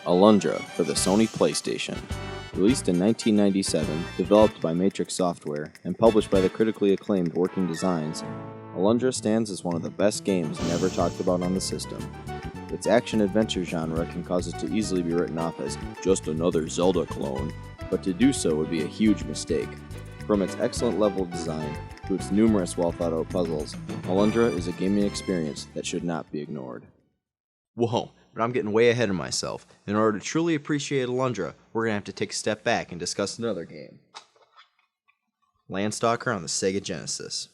Alundra for the Sony PlayStation. Released in 1997, developed by Matrix Software, and published by the critically acclaimed Working Designs, Alundra stands as one of the best games never talked about on the system. Its action-adventure genre can cause it to easily be written off as just another Zelda clone, but to do so would be a huge mistake. From its excellent level of design to its numerous well-thought-out puzzles, Alundra is a gaming experience that should not be ignored. Whoa, but I'm getting way ahead of myself. In order to truly appreciate Alundra, we're going to have to take a step back and discuss another game. LandStalker on the Sega Genesis.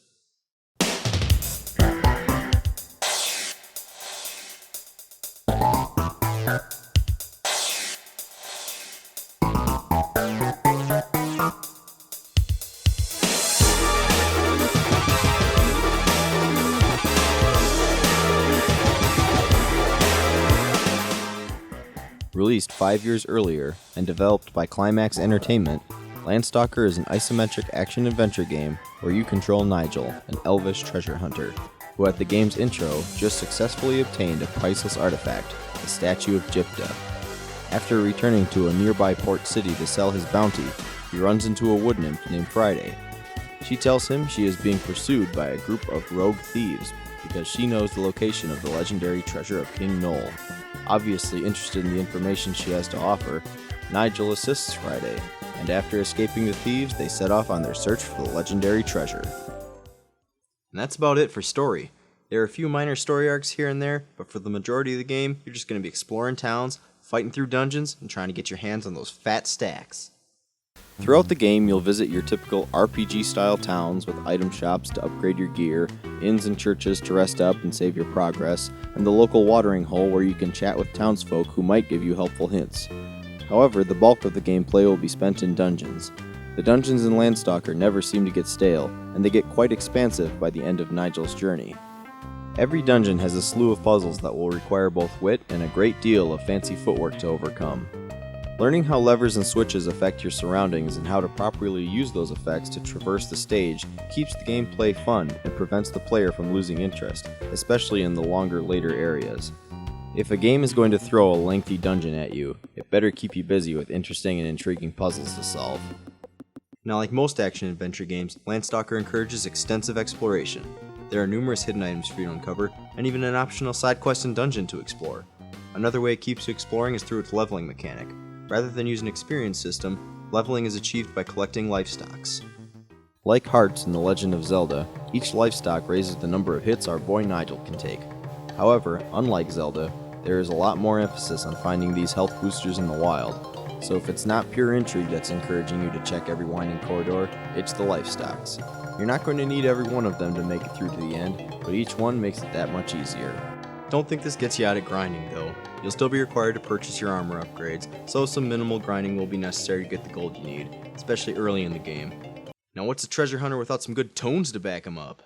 Released 5 years earlier and developed by Climax Entertainment, LandStalker is an isometric action-adventure game where you control Nigel, an elvish treasure hunter, who at the game's intro just successfully obtained a priceless artifact, the Statue of Jipta. After returning to a nearby port city to sell his bounty, he runs into a wood nymph named Friday. She tells him she is being pursued by a group of rogue thieves because she knows the location of the legendary treasure of King Noel. Obviously interested in the information she has to offer, Nigel assists Friday, and after escaping the thieves, they set off on their search for the legendary treasure. And that's about it for story. There are a few minor story arcs here and there, but for the majority of the game, you're just going to be exploring towns, fighting through dungeons, and trying to get your hands on those fat stacks. Throughout the game, you'll visit your typical RPG-style towns with item shops to upgrade your gear, inns and churches to rest up and save your progress, and the local watering hole where you can chat with townsfolk who might give you helpful hints. However, the bulk of the gameplay will be spent in dungeons. The dungeons in LandStalker never seem to get stale, and they get quite expansive by the end of Nigel's journey. Every dungeon has a slew of puzzles that will require both wit and a great deal of fancy footwork to overcome. Learning how levers and switches affect your surroundings and how to properly use those effects to traverse the stage keeps the gameplay fun and prevents the player from losing interest, especially in the longer later areas. If a game is going to throw a lengthy dungeon at you, it better keep you busy with interesting and intriguing puzzles to solve. Now, like most action-adventure games, LandStalker encourages extensive exploration. There are numerous hidden items for you to uncover, and even an optional side quest and dungeon to explore. Another way it keeps you exploring is through its leveling mechanic. Rather than use an experience system, leveling is achieved by collecting life stocks. Like hearts in The Legend of Zelda, each life stock raises the number of hits our boy Nigel can take. However, unlike Zelda, there is a lot more emphasis on finding these health boosters in the wild, so if it's not pure intrigue that's encouraging you to check every winding corridor, it's the life stocks. You're not going to need every one of them to make it through to the end, but each one makes it that much easier. Don't think this gets you out of grinding though. You'll still be required to purchase your armor upgrades, so some minimal grinding will be necessary to get the gold you need, especially early in the game. Now what's a treasure hunter without some good tones to back him up?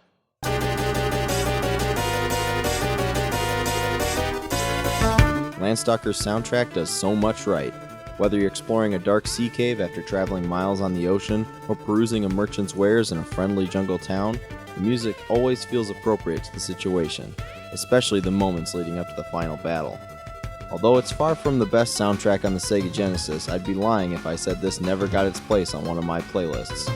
LandStalker's soundtrack does so much right. Whether you're exploring a dark sea cave after traveling miles on the ocean, or perusing a merchant's wares in a friendly jungle town, the music always feels appropriate to the situation, especially the moments leading up to the final battle. Although it's far from the best soundtrack on the Sega Genesis, I'd be lying if I said this never got its place on one of my playlists.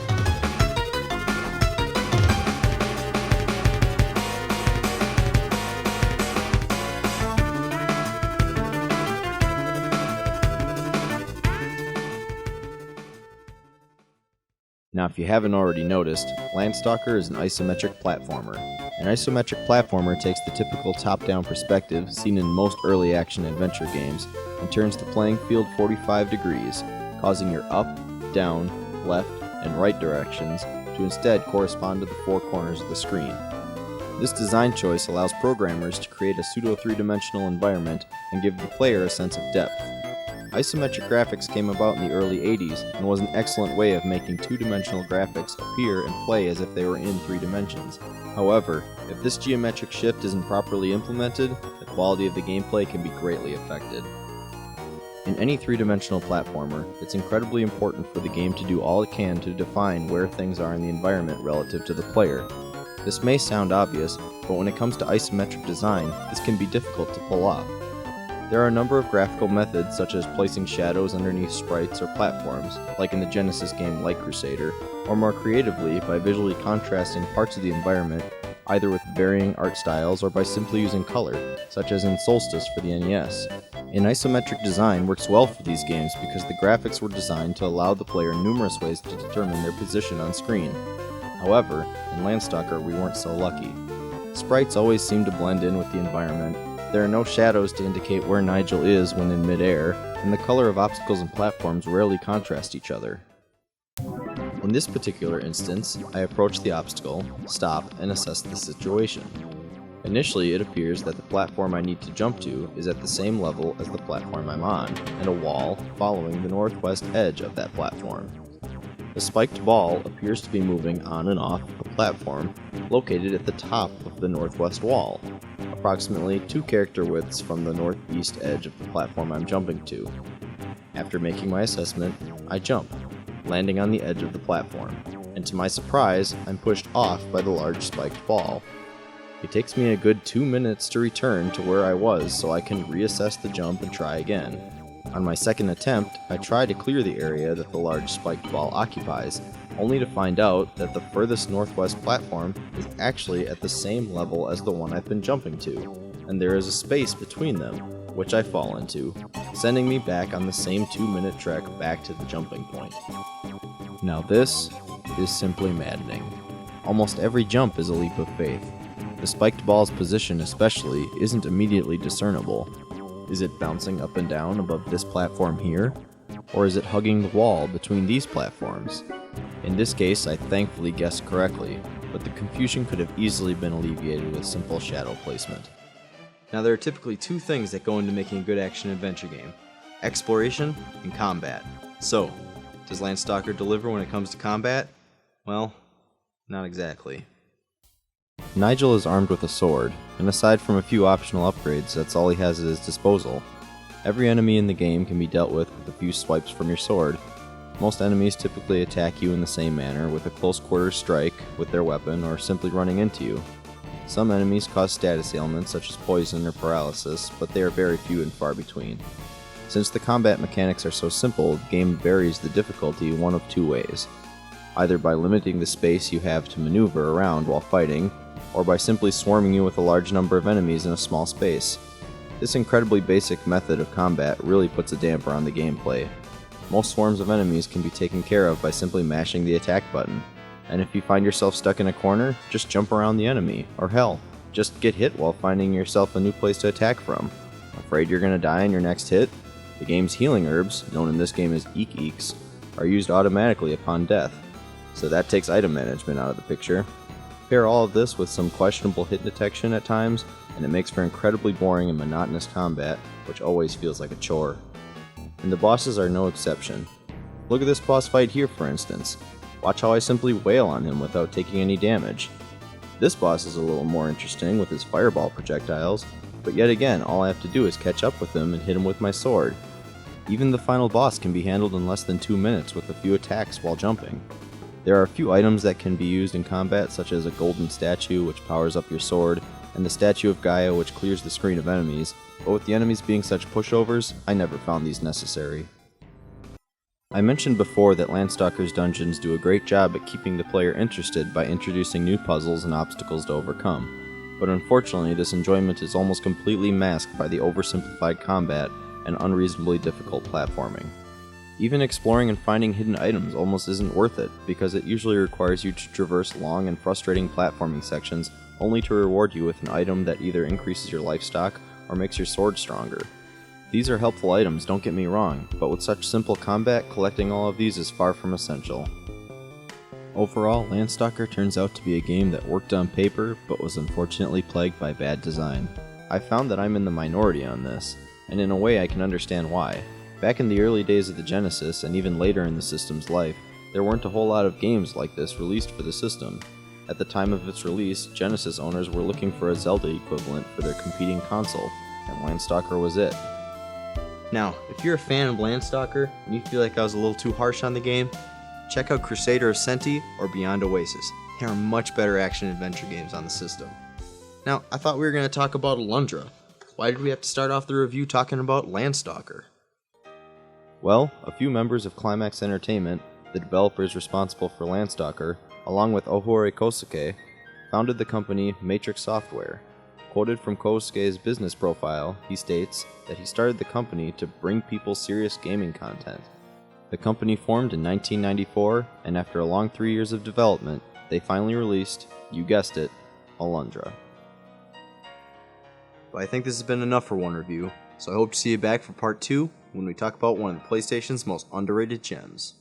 Now, if you haven't already noticed, LandStalker is an isometric platformer. An isometric platformer takes the typical top-down perspective seen in most early action-adventure games and turns the playing field 45 degrees, causing your up, down, left, and right directions to instead correspond to the four corners of the screen. This design choice allows programmers to create a pseudo-three-dimensional environment and give the player a sense of depth. Isometric graphics came about in the early 80s and was an excellent way of making two-dimensional graphics appear and play as if they were in 3 dimensions. However, if this geometric shift isn't properly implemented, the quality of the gameplay can be greatly affected. In any 3-dimensional platformer, it's incredibly important for the game to do all it can to define where things are in the environment relative to the player. This may sound obvious, but when it comes to isometric design, this can be difficult to pull off. There are a number of graphical methods such as placing shadows underneath sprites or platforms, like in the Genesis game Light Crusader, or more creatively by visually contrasting parts of the environment either with varying art styles or by simply using color, such as in Solstice for the NES. An isometric design works well for these games because the graphics were designed to allow the player numerous ways to determine their position on screen. However, in LandStalker we weren't so lucky. Sprites always seem to blend in with the environment, there are no shadows to indicate where Nigel is when in midair, and the color of obstacles and platforms rarely contrast each other. In this particular instance, I approach the obstacle, stop, and assess the situation. Initially, it appears that the platform I need to jump to is at the same level as the platform I'm on, and a wall following the northwest edge of that platform. The spiked ball appears to be moving on and off a platform located at the top of the northwest wall, approximately 2 character widths from the northeast edge of the platform I'm jumping to. After making my assessment, I jump, landing on the edge of the platform, and to my surprise, I'm pushed off by the large spiked ball. It takes me a good 2 minutes to return to where I was so I can reassess the jump and try again. On my second attempt, I try to clear the area that the large spiked ball occupies, only to find out that the furthest northwest platform is actually at the same level as the one I've been jumping to, and there is a space between them, which I fall into, sending me back on the same 2-minute trek back to the jumping point. Now this is simply maddening. Almost every jump is a leap of faith. The spiked ball's position especially isn't immediately discernible. Is it bouncing up and down above this platform here? Or is it hugging the wall between these platforms? In this case, I thankfully guessed correctly, but the confusion could have easily been alleviated with simple shadow placement. Now there are typically 2 things that go into making a good action-adventure game: exploration and combat. So, does LandStalker deliver when it comes to combat? Well, not exactly. Nigel is armed with a sword, and aside from a few optional upgrades, that's all he has at his disposal. Every enemy in the game can be dealt with a few swipes from your sword. Most enemies typically attack you in the same manner, with a close quarters strike with their weapon or simply running into you. Some enemies cause status ailments such as poison or paralysis, but they are very few and far between. Since the combat mechanics are so simple, the game varies the difficulty one of 2 ways. Either by limiting the space you have to maneuver around while fighting, or by simply swarming you with a large number of enemies in a small space. This incredibly basic method of combat really puts a damper on the gameplay. Most swarms of enemies can be taken care of by simply mashing the attack button, and if you find yourself stuck in a corner, just jump around the enemy, or hell, just get hit while finding yourself a new place to attack from. Afraid you're gonna die on your next hit? The game's healing herbs, known in this game as Eek-Eeks, are used automatically upon death, so that takes item management out of the picture. Pair all of this with some questionable hit detection at times, and it makes for incredibly boring and monotonous combat, which always feels like a chore. And the bosses are no exception. Look at this boss fight here, for instance. Watch how I simply wail on him without taking any damage. This boss is a little more interesting with his fireball projectiles, but yet again, all I have to do is catch up with him and hit him with my sword. Even the final boss can be handled in less than 2 minutes with a few attacks while jumping. There are a few items that can be used in combat, such as a golden statue which powers up your sword, and the statue of Gaia which clears the screen of enemies, but with the enemies being such pushovers, I never found these necessary. I mentioned before that LandStalker's dungeons do a great job at keeping the player interested by introducing new puzzles and obstacles to overcome, but unfortunately this enjoyment is almost completely masked by the oversimplified combat and unreasonably difficult platforming. Even exploring and finding hidden items almost isn't worth it, because it usually requires you to traverse long and frustrating platforming sections only to reward you with an item that either increases your life stock or makes your sword stronger. These are helpful items, don't get me wrong, but with such simple combat, collecting all of these is far from essential. Overall, LandStalker turns out to be a game that worked on paper, but was unfortunately plagued by bad design. I found that I'm in the minority on this, and in a way I can understand why. Back in the early days of the Genesis, and even later in the system's life, there weren't a whole lot of games like this released for the system. At the time of its release, Genesis owners were looking for a Zelda equivalent for their competing console, and LandStalker was it. Now, if you're a fan of LandStalker and you feel like I was a little too harsh on the game, check out Crusader of Senti or Beyond Oasis. They are much better action-adventure games on the system. Now, I thought we were going to talk about Alundra. why did we have to start off the review talking about LandStalker? Well, a few members of Climax Entertainment, the developers responsible for LandStalker, along with Ohore Kosuke, founded the company Matrix Software. Quoted from Kosuke's business profile, he states that he started the company to bring people serious gaming content. The company formed in 1994, and after a long 3 years of development, they finally released, you guessed it, Alundra. But I think this has been enough for one review, so I hope to see you back for part 2 when we talk about one of the PlayStation's most underrated gems.